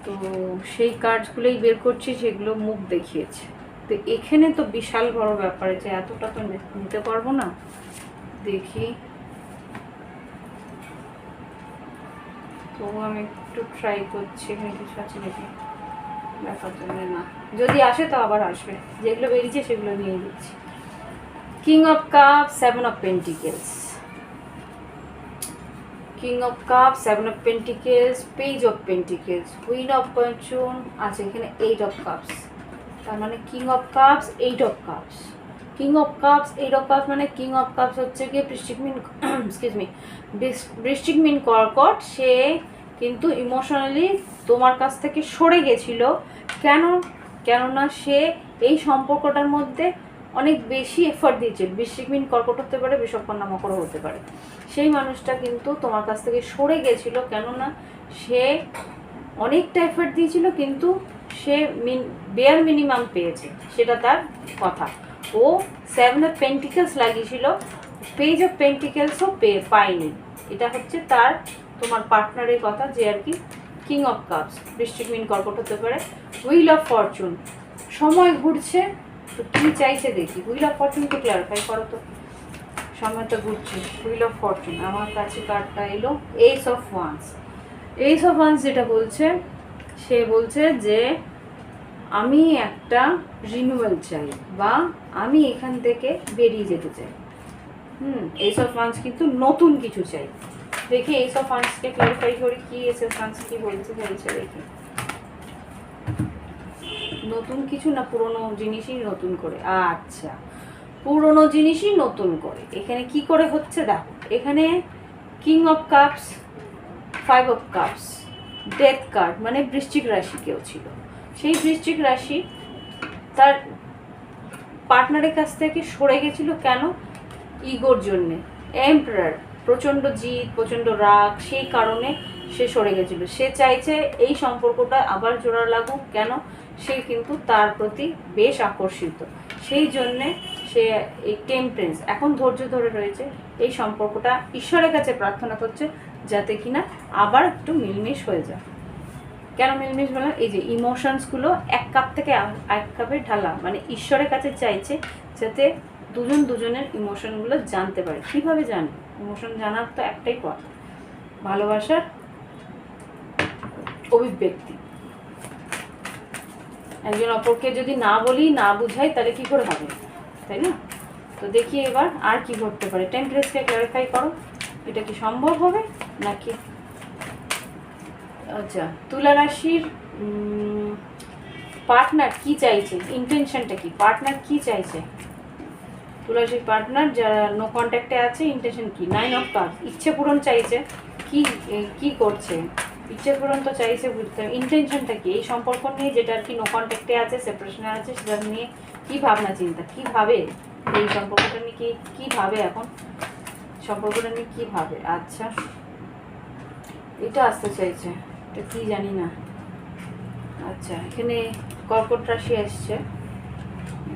তো সেই কার্ডসগুলোই বের করছি যেগুলো মুখ দেখিয়েছে। তো এখানে তো বিশাল বড় ব্যাপার আছে, এতটা তো নিতে পারবো না। দেখি, তো আমি একটু ট্রাই করছি এখানে কিছু আছে নাকি দেখার জন্য। না, যদি আসে তো আবার আসবে, যেগুলো বেরিয়েছে সেগুলো নিয়ে দিচ্ছি। King of cup, 7 of pentacles, king of cup, 7 of pentacles, page of pentacles, wheel of Fortune আছে এখানে, 8 অফ কাপস। তার মানে king of cups, 8 of cups. King of cups, 8 of cups মানে কিং অফ কাপস হচ্ছে গিয়ে বৃশ্চিক মিন, excuse me, বৃশ্চিক মিন কর্কট। সে কিন্তু ইমোশনালি তোমার কাছ থেকে সরে গেছিল। কেননা সে এই সম্পর্কটার মধ্যে অনেক বেশি এফর্ট দিয়েছিল। বৃশ্চিক মিন কর্কট হতে পারে, বিষবকন্যা মকরও হতে পারে। সেই মানুষটা কিন্তু তোমার কাছ থেকে সরে গেছিল, কেননা সে অনেকটা এফর্ট দিয়েছিল, কিন্তু সে বেয়ার মিনিমাম পেয়েছে, সেটা তার কথা। ও 7 অফ পেন্টিকেলস লাগিয়েছিল, পেজ অফ পেন্টিকেলসও পায়নি। এটা হচ্ছে তার তোমার পার্টনারের কথা, যে আর কি কিং অফ কাপস, বৃশ্চিক মিন কর্কট হতে পারে। হুইল অফ ফরচুন, সময় ঘুরছে, তো কী চাইছে দেখি। হুইল অফ ফরচুনকে ক্লারিফাই করো তো, সময় তো ঘুরছে। হুইল অফ ফরচুন, আমার কাছে কার্ডটা এলো ace of wands. Ace of wands যেটা বলছে, সে বলছে যে আমি একটা রিনিউয়াল চাই, বা আমি এখান থেকে বেরিয়ে যেতে চাই। এইস অফ ওয়ান্স কিন্তু নতুন কিছু চাই। দেখি এইস অফ ওয়ান্সকে ক্লারিফাই করি, কি এইস অফ ওয়ান্স কি বলতে চাইছে দেখি। নতুন কিছু না পুরনো জিনিসই নতুন করে? আচ্ছা, পুরনো জিনিসই নতুন করে। এখানে কি করে হচ্ছে দেখো, এখানে king of cups, 5 of cups, death card, মানে বৃশ্চিক রাশি কেউ ছিল। সেই বৃশ্চিক রাশি তার পার্টনারের কাছ থেকে সরে গেছিল, কেন? ইগোর জন্যে। এম্পারার, প্রচণ্ড জিদ, প্রচণ্ড রাগ, সেই কারণে সে সরে গেছিল। সে চাইছে এই সম্পর্কটা আবার জোড়া লাগুক, কেন? সে কিন্তু তার প্রতি বেশ আকর্ষিত, সেই জন্যে সে এই টেম্পারেন্স, এখন ধৈর্য ধরে রয়েছে। এই সম্পর্কটা ঈশ্বরের কাছে প্রার্থনা করছে যাতে কিনা আবার একটু মিলমিশ হয়ে যায়। কেন মিলমিশ বললাম? এই যে ইমোশনসগুলো এক কাপ থেকে এক কাপে ঢালা, মানে ঈশ্বরের কাছে চাইছে যাতে দুজনের ইমোশনগুলো জানতে পারে। কীভাবে জানে? ইমোশন জানার তো একটাই পথ, ভালোবাসার অভিব্যক্তি। একজন অপরকে যদি না বলি, না বুঝাই, তাহলে কি করে হবে, তাই না? তো দেখি এবার আর কি ঘটতে পারে। টেম্পারেন্সকে ক্লারিফাই করো, এটা কি সম্ভব হবে নাকি? আচ্ছা, তুলা রাশির পার্টনার কি চাইছে, ইন্টেনশনটা কি? পার্টনার কি চাইছে? তুলা রাশির পার্টনার যারা নো কন্ট্যাক্টে আছে, ইন্টেনশন কি? 9 অফ কাপস, ইচ্ছে পূরণ চাইছে। কি করছে? ইচ্ছে পূরণ তো চাইছে, বুঝতে হবে ইন্টেনশনটা কি এই সম্পর্ক নিয়ে, যেটা আর কি নো কন্ট্যাক্টে আছে, সেপারেশনে আছে, সেটা নিয়ে কি ভাবনা চিন্তা, কি ভাবে এই সম্পর্কটা নিয়ে, কি ভাবে এখন সম্পর্কটা নিয়ে কি ভাবে? আচ্ছা, এটা আসতে চাইছে, এটা কি জানি না। আচ্ছা, এখানে কর্কট রাশি আসছে,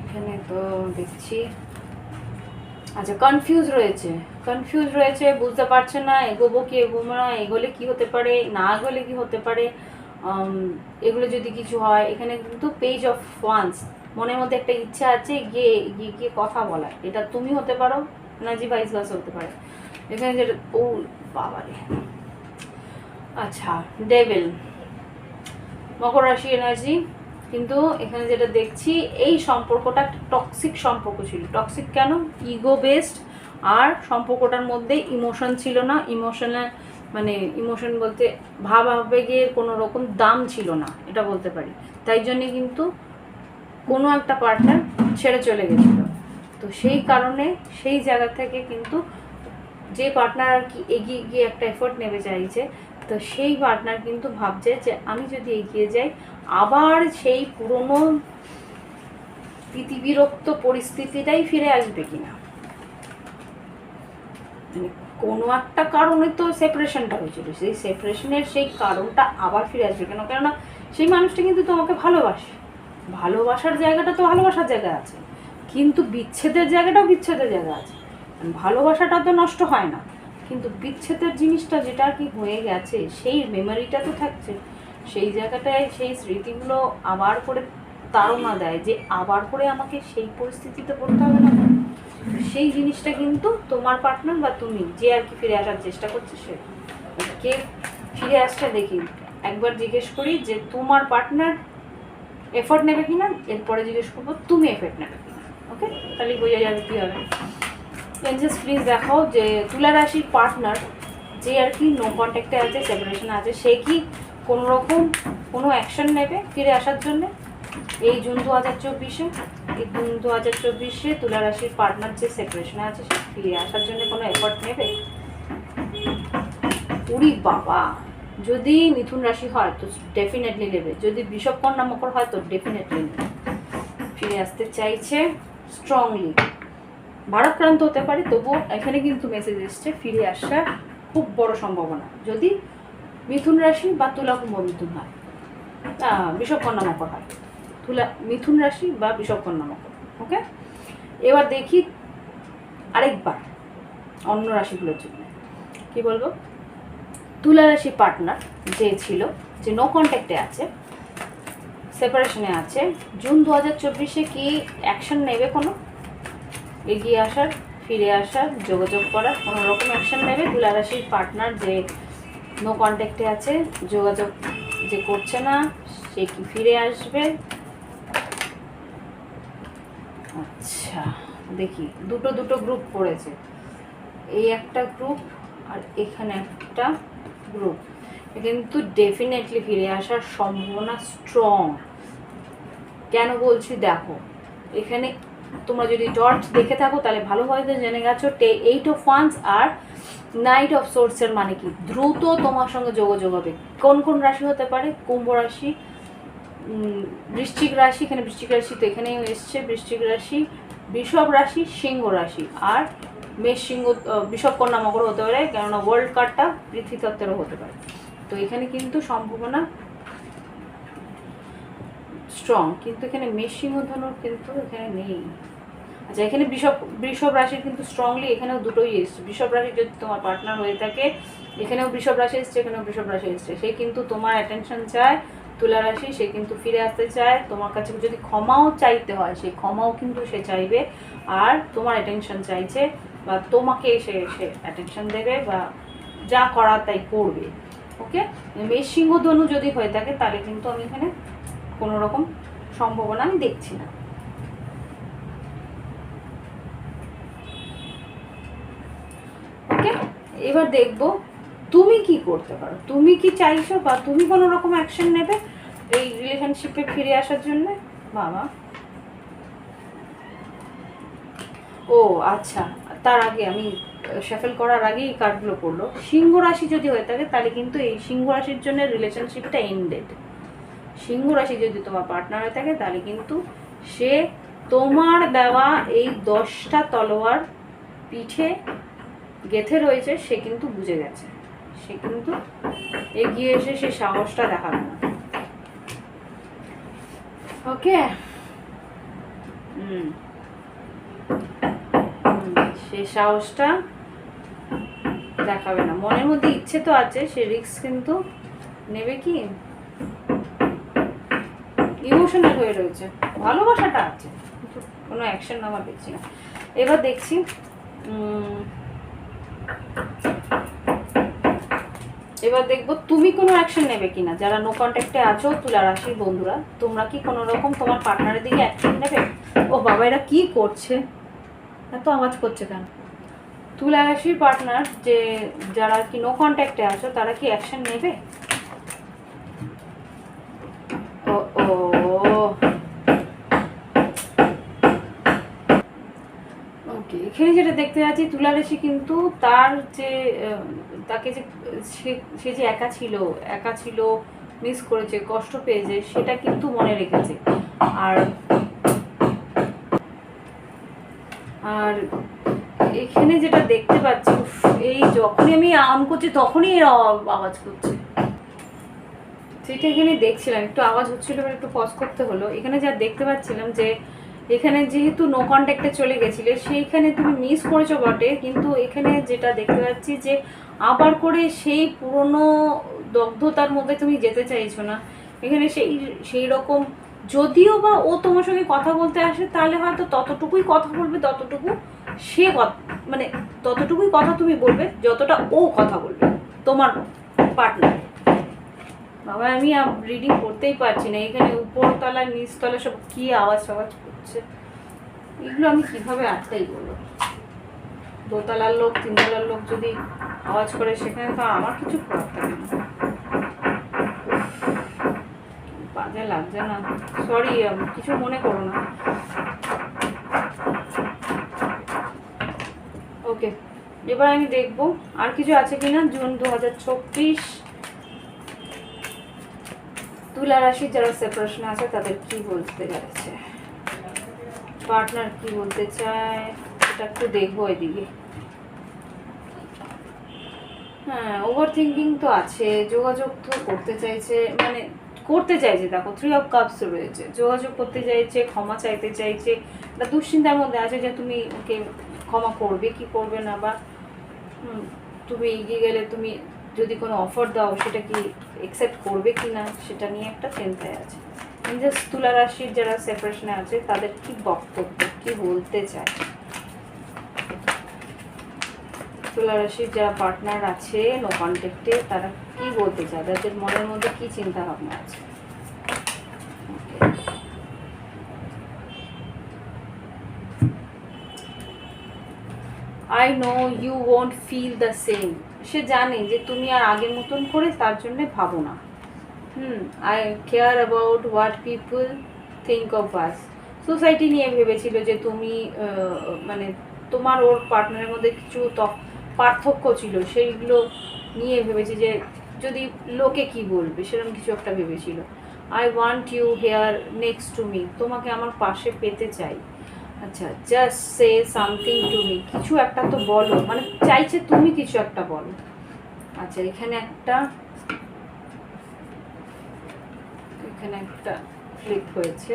এখানে তো দেখছি। আচ্ছা, কনফিউজ রয়েছে, বুঝতে পারছে না এগোবো কি এগোবো না, এগোলে কি হতে পারে, না এগোলে কি হতে পারে, এগুলো যদি কিছু হয়। এখানে কিন্তু পেজ অফ ওয়ান্স, মনের মধ্যে একটা ইচ্ছা আছে গিয়ে কথা বলার। এটা তুমি হতে পারো, নাজি ভাইস ভার্সা হতে পারে। এখানে যেটা, ও বাবারে, আচ্ছা, ডেভিল, মকর রাশি এনার্জি। কিন্তু এখানে যেটা দেখছি, এই সম্পর্কটা একটা টক্সিক সম্পর্ক ছিল। টক্সিক কেন? ইগো বেসড, আর সম্পর্কটার মধ্যে ইমোশন ছিল না। ইমোশন বলতে ভাব আবেগের কোনো রকম দাম ছিল না, এটা বলতে পারি। তাই জন্যে কিন্তু কোনো একটা পার্টনার ছেড়ে চলে গেছিলো। তো সেই কারণে সেই জায়গা থেকে কিন্তু যে পার্টনার আর কি এগিয়ে গিয়ে একটা এফোর্ট নেবে চাইছে, তো সেই পার্টনার কিন্তু ভাবছে যে আমি যদি এগিয়ে যাই, আবার সেই পুরনো বিরক্ত পরিস্থিতিটাই ফিরে আসবে কিনা। মানে কোনো একটা কারণে তো সেপারেশনটা হয়েছিল, সেই সেপারেশনের সেই কারণটা আবার ফিরে আসবে কেন? কেননা সেই মানুষটা কিন্তু তোমাকে ভালোবাসে, ভালোবাসার জায়গাটা তো ভালোবাসার জায়গা আছে, কিন্তু বিচ্ছেদের জায়গাটাও বিচ্ছেদের জায়গা আছে। ভালোবাসাটা তো নষ্ট হয় না, কিন্তু বিচ্ছেদের জিনিসটা যেটা আর কি হয়ে গেছে সেই মেমোরিটা তো থাকছে, সেই জায়গাটায় সেই স্মৃতিগুলো আবার করে তাড়না দেয় যে আবার করে আমাকে সেই পরিস্থিতিতে পড়তে হবে না। সেই জিনিসটা কিন্তু তোমার পার্টনার বা তুমি যে আর কি ফিরে আসার চেষ্টা করছে সে কে ফিরে আসছে দেখি একবার জিজ্ঞেস করি যে তোমার পার্টনার এফোর্ট নেবে কিনা, এরপরে জিজ্ঞেস করবো তুমি এফোর্ট নেবে কিনা। ওকে, তাহলে বোঝা যাবে কী হবে। এনজেস প্লিজ দেখাও যে তুলা রাশির পার্টনার যে আর কি নো কন্ট্যাক্টে আছে, সেপারেশনে আছে, সে কি কোনো রকম কোনো অ্যাকশন নেবে ফিরে আসার জন্যে এই জুন 2024-এ। এই জুন 2024-এ তুলা রাশির পার্টনার যে সেপারেশনে আছে সে ফিরে আসার জন্য কোনো এফোর্ট নেবে? উড়ি বাবা, যদি মিথুন রাশি হয় তো ডেফিনেটলি নেবে, যদি বৃষভ কন্যা মকর হয় তো ডেফিনেটলি নেবে। ফিরে আসতে চাইছে স্ট্রংলি, ভারতক্রান্ত হতে পারে, তবুও এখানে কিন্তু মেসেজ এসছে ফিরে আসার খুব বড় সম্ভাবনা, যদি মিথুন রাশি বা তুলা কুম্ভ মিথুন হয়, বৃষভ কন্যা মকর হয়, মিথুন রাশি বা বৃষভ কন্যা মকর। ওকে, এবার দেখি আরেকবার অন্য রাশিগুলোর জন্য কি বলবো। তুলা রাশি পার্টনার যে ছিল, যে নো কন্ট্যাক্টে আছে, সেপারেশনে আছে, জুন 2024-এ কি অ্যাকশন নেবে, কোনো এগিয়ে আসার, ফিরে আসার, যোগাযোগ করার কোনো রকম অ্যাকশন নেবে তুলা রাশির পার্টনার যে নো কন্ট্যাক্টে আছে, যোগাযোগ যে করছে না, সে কি ফিরে আসবে? আচ্ছা দেখি, দুটো গ্রুপ পড়েছে, এই একটা গ্রুপ আর এখানে একটা গ্রুপ, কিন্তু ডেফিনেটলি ফিরে আসার সম্ভাবনা স্ট্রং। কেন বলছি দেখো, এখানে তোমরা যদি ডট দেখে থাকো তাহলে ভালোভাবে জেনে গেছো 8 অফ ওয়ান্স আর নাইট অফ সোর্সের মানে কি দ্রুত তোমার সঙ্গে যোগাযোগ হবে। কোন কোন রাশি হতে পারে? কুম্ভ রাশি, বৃশ্চিক রাশি, এখানে বৃশ্চিক রাশি তো এখানেই এসছে, বৃশ্চিক রাশি, বৃষভ রাশি, সিংহ রাশি, আর মেষ সিংহ, বৃষভ কন্যা মকর হতে পারে, কেননা ওয়ার্ল্ড কার্ডটা পৃথিবীতত্ত্বেরও হতে পারে। তো এখানে কিন্তু সম্ভাবনা স্ট্রং, কিন্তু এখানে মেষ সিংহ ধনুর কিন্তু এখানে নেই। আচ্ছা, এখানে বৃষভ রাশির কিন্তু স্ট্রংলি এখানেও দুটোই এসছে। বৃষভ রাশি যদি তোমার পার্টনার হয়ে থাকে, এখানেও বৃষভ রাশি এসছে, এখানেও বৃষভ রাশি এসছে, সে কিন্তু তোমার অ্যাটেনশন চায়। তুলা রাশি, সে কিন্তু ফিরে আসতে চায়, তোমার কাছে যদি ক্ষমাও চাইতে হয় সেই ক্ষমাও কিন্তু সে চাইবে, আর তোমার অ্যাটেনশন চাইছে, বা তোমাকে সে অ্যাটেনশন দেবে, বা যা করার তাই করবে। ওকে, মেষ সিংহ ধনু যদি হয়ে থাকে তাহলে কিন্তু আমি এখানে কোনো রকম সম্ভাবনা আমি দেখছি না। ওকে, এবার দেখবো তুমি কি করতে পারো, তুমি কি চাইছো, বা তুমি কোনো রকম অ্যাকশন নেবে এই রিলেশনশিপে ফিরে আসার জন্য। বাবা, ও আচ্ছা, তার আগে আমি শাফল করার আগেই এই কার্ডগুলো পড়লো। সিংহ রাশি যদি হয়ে থাকে তাহলে কিন্তু এই সিংহ রাশির জন্য রিলেশনশিপটা এন্ডেড। সিংহ রাশি যদি তোমার পার্টনার হয়ে থাকে তাহলে কিন্তু সে তোমার দেওয়া এই 10টা তলোয়ার পিঠে গেঁথে রয়েছে, সে কিন্তু বুঝে গেছে, সে কিন্তু এগিয়ে এসে সে সাহসটা দেখাবে না। ওকে, সে সাহসটা দেখাবে না, মনের মধ্যে ইচ্ছে তো আছে, সে রিস্ক কিন্তু নেবে কি, ইমোশনাল হয়ে রয়েছে, ভালোবাসাটা আছে কিন্তু কোনো অ্যাকশন আমার দেখছি না। এবার দেখছি এবার দেখবো তুমি কোনো অ্যাকশন নেবে কিনা। যারা নো কন্ট্যাক্টে আছো তুলা রাশির বন্ধুরা, তোমরা কি কোনো রকম তোমার পার্টনারের দিকে অ্যাকশন নেবে? ও বাবা, এরা কি করছে, এত আওয়াজ করছে কেন? তুলা রাশির পার্টনার যে যারা কি নো কন্ট্যাক্টে আছো তারা কি অ্যাকশন নেবে? ওকে, এখানে যেটা দেখতে যাচ্ছি তুলা রাশি কিন্তু তার যে তাকে যে সে যে একা ছিল, মিস করেছে, কষ্ট পেয়েছে, সেটা কিন্তু মনে রেখেছে। আর আর এখানে যেটা দেখতে পাচ্ছি, এই যখনই আমি অন করছি তখনই এরা আওয়াজ করছে, সেটা এখানে দেখছিলাম, একটু আওয়াজ হচ্ছিল, একটু পজ করতে হলো। এখানে যা দেখতে পাচ্ছিলাম যে এখানে যেহেতু নো কন্ট্যাক্টে চলে গেছিলে, সেইখানে তুমি মিস করেছো বটে, কিন্তু এখানে যেটা দেখতে পাচ্ছি যে আবার করে সেই পুরনো দগ্ধতার মধ্যে তুমি যেতে চাইছো না। এখানে সেই রকম, যদিও বা ও তোমার সঙ্গে কথা বলতে আসে, তাহলে হয়তো ততটুকুই কথা বলবে, ততটুকু সে মানে ততটুকুই কথা তুমি বলবে যতটা ও কথা বলবে তোমার পার্টনার। বাবা আমি রিডিং করতেই পারছি না, এখানে উপরতলা নিচতলা সব কি আওয়াজ করছে, এগুলো আমি কিভাবে আটকাই বলো? দোতলার লোক তিনতলার লোক যদি আওয়াজ করে, সেখানে তো আমার কিছু করার থাকে না। বাজে লাগছে না, সরি, কিছু মনে করো না। ওকে, এবার আমি দেখবো আর কিছু আছে কিনা। জুন 2024 তুলা রাশির যারা সেপারেশন আছে তাদের কি বলতে যাচ্ছে, পার্টনার কি বলতে চায়, এটা একটু দেখবো এদিকে। হ্যাঁ, ওভার থিঙ্কিং তো আছে, যোগাযোগ তো করতে চাইছে, মানে করতে চাইছে, দেখো 3 অফ কাপস রয়েছে, যোগাযোগ করতে চাইছে, ক্ষমা চাইতে চাইছে, একটা দুশ্চিন্তার মধ্যে আছে যে তুমি ওকে ক্ষমা করবে কি করবে না, বা তুমি এগিয়ে গেলে তুমি যদি কোনো অফার দাও সেটা কি অ্যাকসেপ্ট করবে কি না, সেটা নিয়ে একটা চিন্তায় আছে। জাস্ট তুলা রাশির যারা সেপারেশনে আছে তাদের কি বক্তব্য, কি বলতে চায়, তুলা রাশির যারা পার্টনার আছে নো কন্ট্যাক্টে, তারা কি বলতে চায়, তাদের মনের মধ্যে কি চিন্তা ভাবনা আছে। I know you won't feel the same, সে জানে যে তুমি আর আগের মতন করে তার জন্য ভাবো না। Eye care about what people think of us, society নিয়ে ভেবেছিল যে তুমি মানে তোমার ওর পার্টনারের মধ্যে কিছু পার্থক্য ছিল, সেইগুলো নিয়ে ভেবেছি যে যদি লোকে কি বলবে, সেরকম কিছু একটা ভেবেছিল। I want you here next to me, তোমাকে আমার পাশে পেতে চাই। আচ্ছা, just say something to me, কিছু একটা তো বলো, মানে চাইছে তুমি কিছু একটা বলো। আচ্ছা, এখানে একটা ক্লিক হয়েছে,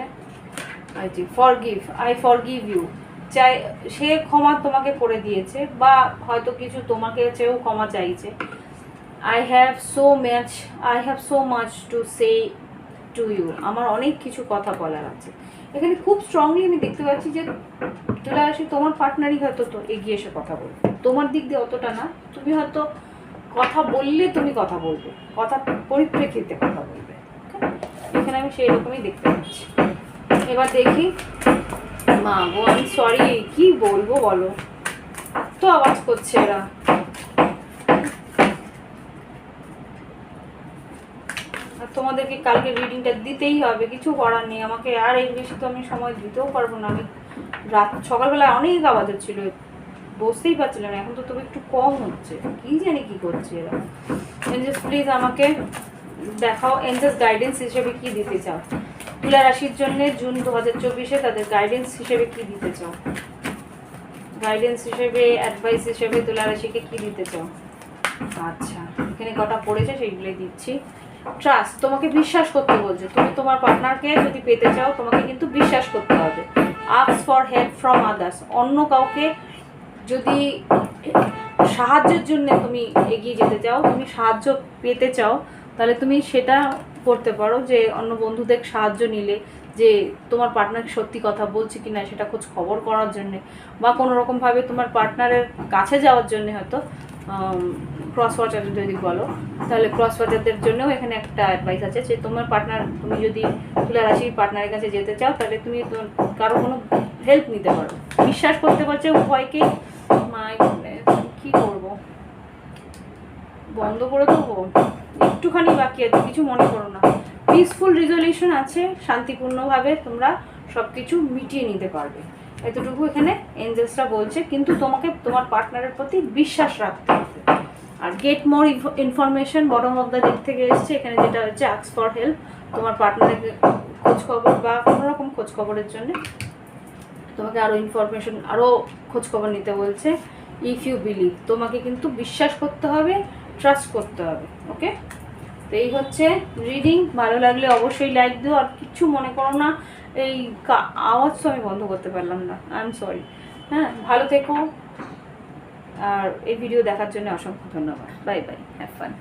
আই ফরগিভ ইউ, চাই সে ক্ষমা তোমাকে করে দিয়েছে, বা হয়তো কিছু তোমাকে চেয়েও ক্ষমা চাইছে। I have so much to say to you, আমার অনেক কিছু কথা বলার আছে। এখানে খুব স্ট্রংলি আমি দেখতে পাচ্ছি যে তুলা রাশি তোমার পার্টনারই হয়তো তো এগিয়ে এসে কথা বলবে, তোমার দিক দিয়ে অতটা না, তুমি হয়তো কথা বললে তুমি কথা বলবে, কথা পরিপ্রেক্ষিতে কথা বলবে। এখানে আমি সেই রকমই দেখতে পাচ্ছি। এবার দেখি, মা গো আমি সরি, কি বলবো বলো, তো আওয়াজ করছে এরা। আর তোমাদেরকে কালকে রিডিংটা দিতেই হবে, কিছু করার নেই, আমাকে আর এর বেশি তো আমি সময় দিতেও পারবো না। আমি সকালবেলায় অনেক আওয়াজ হচ্ছিল, বসতেই পারছিলাম, এখন তো তবে একটু কম হচ্ছে, কি জানি কি করছে এরা। এঞ্জেলস প্লিজ আমাকে দেখাও, এঞ্জেলস গাইডেন্স হিসেবে কি দিতে চাও তুলা রাশির জন্য জুন 2024 তাদের গাইডেন্স হিসেবে কি দিতে চাও, গাইডেন্স হিসেবে, অ্যাডভাইস হিসেবে তুলা রাশিকে কি দিতে চাও। আচ্ছা, এখানে কটা পড়েছে সেইগুলোই দিচ্ছি। ট্রাস্ট, তোমাকে বিশ্বাস করতে বলছে, তুমি তোমার পার্টনারকে যদি পেতে চাও তোমাকে কিন্তু বিশ্বাস করতে হবে। Ask for help from others, অন্য কাউকে যদি সাহায্যের জন্য তুমি এগিয়ে যেতে চাও, তুমি সাহায্য পেতে চাও, তাহলে তুমি সেটা করতে পারো, যে অন্য বন্ধুদের সাহায্য নিলে যে তোমার পার্টনার সত্যি কথা বলছে কি না সেটা খোঁজ খবর করার জন্যে, বা কোনো রকমভাবে তোমার পার্টনারের কাছে যাওয়ার জন্য, হয়তো ক্রস ওয়াচার যদি বলো, তাহলে ক্রস ওয়াচারদের জন্যও এখানে একটা অ্যাডভাইস আছে যে তোমার পার্টনার, তুমি যদি তুলা রাশির পার্টনারের কাছে যেতে চাও, তাহলে তুমি কারো কোনো হেল্প নিতে পারো, বিশ্বাস করতে পারছো উভয়কেই। মাই কি করব, বন্ধ করে দেবো, একটুখানি বাকি আছে, কিছু মনে করো না। পিসফুল রিজলিউশন আছে, শান্তিপূর্ণভাবে তোমরা সব কিছু মিটিয়ে নিতে পারবে, এতটুকু এখানে এঞ্জেলসরা বলছে। কিন্তু তোমাকে তোমার পার্টনারের প্রতি বিশ্বাস রাখতে হবে। আর get more information bottom of the দিক থেকে এসছে, এখানে যেটা হচ্ছে আস্ক ফর হেল্প, তোমার পার্টনারের খোঁজখবর বা কোনো রকম খোঁজখবরের জন্য তোমাকে আরও ইনফরমেশন, আরও খোঁজখবর নিতে বলছে। ইফ ইউ বিলিভ, তোমাকে কিন্তু বিশ্বাস করতে হবে, ট্রাস্ট করতে হবে। ওকে, তো এই হচ্ছে রিডিং। ভালো লাগলে অবশ্যই লাইক দিও, আর কিছু মনে করো না, এই আওয়াজ তো আমি বন্ধ করতে পারলাম না, আই এম সরি। হ্যাঁ, ভালো থেকো, আর এই ভিডিও দেখার জন্য অসংখ্য ধন্যবাদ। Bye bye, have fun.